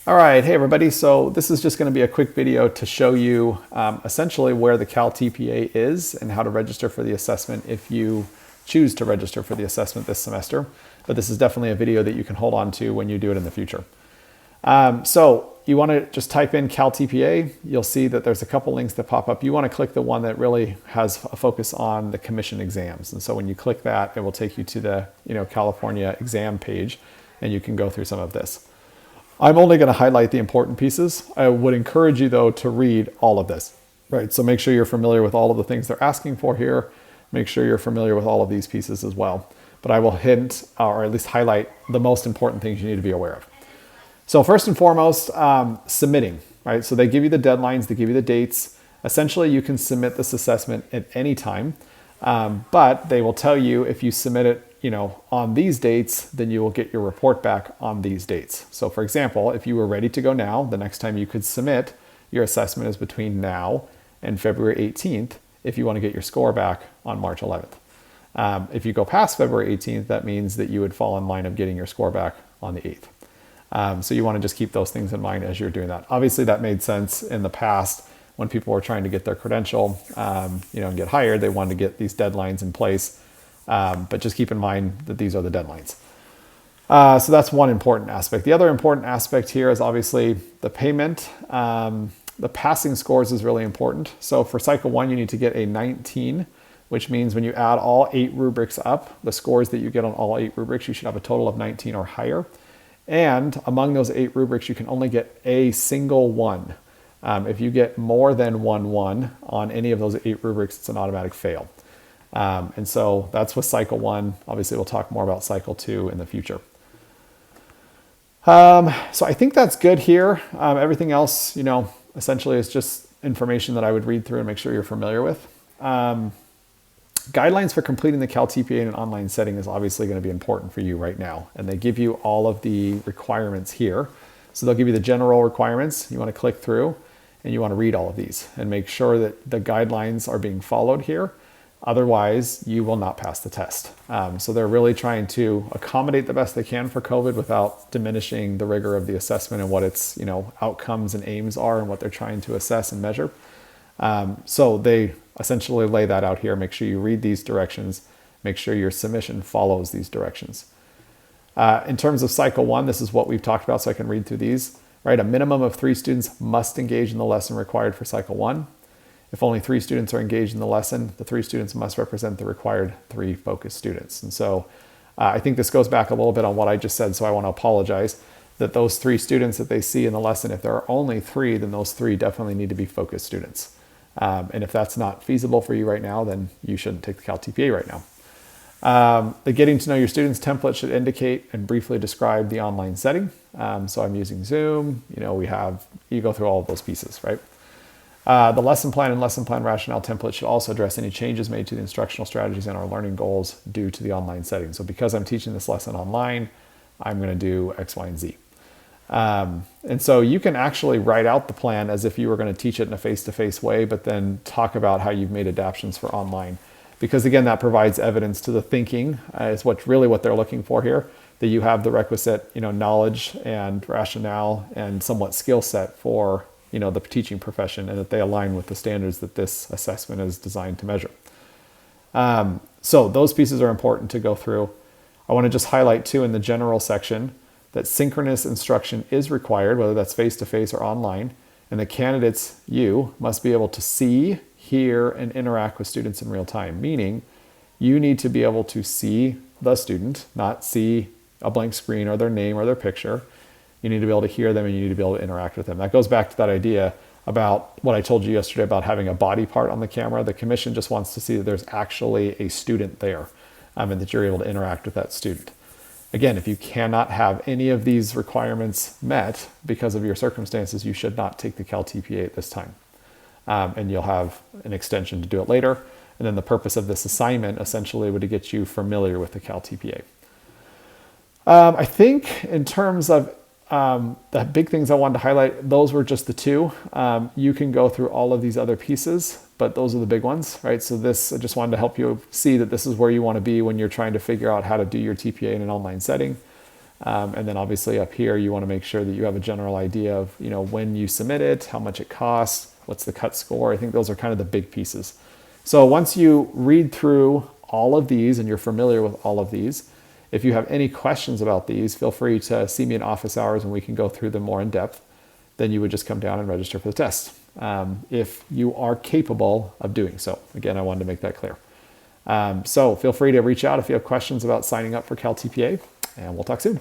All right, hey everybody. So this is just going to be a quick video to show you essentially where the Cal TPA is and how to register for the assessment if you choose to register for the assessment this semester. But this is definitely a video that you can hold on to when you do it in the future. So you want to just type in Cal TPA. You'll see that there's a couple links that pop up. You want to click the one that really has a focus on the commission exams. And so when you click that, it will take you to the California exam page, and you can go through some of this. I'm only going to highlight the important pieces. I would encourage you, though, to read all of this, right? So make sure you're familiar with all of the things they're asking for here. Make sure you're familiar with all of these pieces as well. But I will hint, or at least highlight, the most important things you need to be aware of. So first and foremost, submitting, right? So they give you the deadlines, they give you the dates. Essentially, you can submit this assessment at any time, but they will tell you if you submit it on these dates, then you will get your report back on these dates. So for example, if you were ready to go now, the next time you could submit your assessment is between now and February 18th if you want to get your score back on March 11th. If you go past February 18th, that means that you would fall in line of getting your score back on the 8th. So you want to just keep those things in mind as you're doing that. Obviously that made sense in the past when people were trying to get their credential, and get hired. They wanted to get these deadlines in place. But just keep in mind that these are the deadlines. So that's one important aspect. The other important aspect here is obviously the payment. The passing scores is really important. So for Cycle 1, you need to get a 19, which means when you add all 8 rubrics up, the scores that you get on all 8 rubrics, you should have a total of 19 or higher. And among those 8 rubrics, you can only get a single 1. If you get more than 1 on any of those 8 rubrics, it's an automatic fail. And so that's with Cycle 1. Obviously, we'll talk more about Cycle 2 in the future. So I think that's good here. Everything else, essentially is just information that I would read through and make sure you're familiar with. Guidelines for completing the Cal TPA in an online setting is obviously going to be important for you right now. And they give you all of the requirements here. So they'll give you the general requirements. You want to click through and you want to read all of these and make sure that the guidelines are being followed here. Otherwise, you will not pass the test. So they're really trying to accommodate the best they can for COVID without diminishing the rigor of the assessment and what its outcomes and aims are and what they're trying to assess and measure. So they essentially lay that out here. Make sure you read these directions. Make sure your submission follows these directions. In terms of Cycle 1, this is what we've talked about, so I can read through these. Right, a minimum of 3 students must engage in the lesson required for Cycle 1. If only 3 students are engaged in the lesson, the 3 students must represent the required 3 focus students. And so I think this goes back a little bit on what I just said, so I want to apologize that those 3 students that they see in the lesson, if there are only 3, then those 3 definitely need to be focus students. And if that's not feasible for you right now, then you shouldn't take the Cal TPA right now. The Getting to Know Your Students template should indicate and briefly describe the online setting. So I'm using Zoom, you go through all of those pieces, right? The lesson plan and lesson plan rationale template should also address any changes made to the instructional strategies and our learning goals due to the online setting. So because I'm teaching this lesson online, I'm going to do X, Y, and Z. And so you can actually write out the plan as if you were going to teach it in a face-to-face way, but then talk about how you've made adaptations for online. Because again, that provides evidence to the thinking, is what they're looking for here, that you have the requisite, knowledge and rationale and somewhat skill set for the teaching profession, and that they align with the standards that this assessment is designed to measure. So those pieces are important to go through. I want to just highlight too in the general section that synchronous instruction is required, whether that's face-to-face or online, and the candidates, you, must be able to see, hear, and interact with students in real time, meaning you need to be able to see the student, not see a blank screen or their name or their picture. You need to be able to hear them and you need to be able to interact with them. That goes back to that idea about what I told you yesterday about having a body part on the camera. The commission just wants to see that there's actually a student there, and that you're able to interact with that student. Again, if you cannot have any of these requirements met because of your circumstances, you should not take the Cal TPA at this time. And you'll have an extension to do it later. And then the purpose of this assignment essentially would to get you familiar with the Cal TPA. I think in terms of the big things I wanted to highlight, those were just the 2. You can go through all of these other pieces, but those are the big ones, right? So this, I just wanted to help you see that this is where you want to be when you're trying to figure out how to do your TPA in an online setting. And then obviously up here, you want to make sure that you have a general idea of, when you submit it, how much it costs, what's the cut score. I think those are kind of the big pieces. So once you read through all of these and you're familiar with all of these, if you have any questions about these, feel free to see me in office hours and we can go through them more in depth. Then you would just come down and register for the test if you are capable of doing so. Again, I wanted to make that clear. So feel free to reach out if you have questions about signing up for Cal TPA, and we'll talk soon.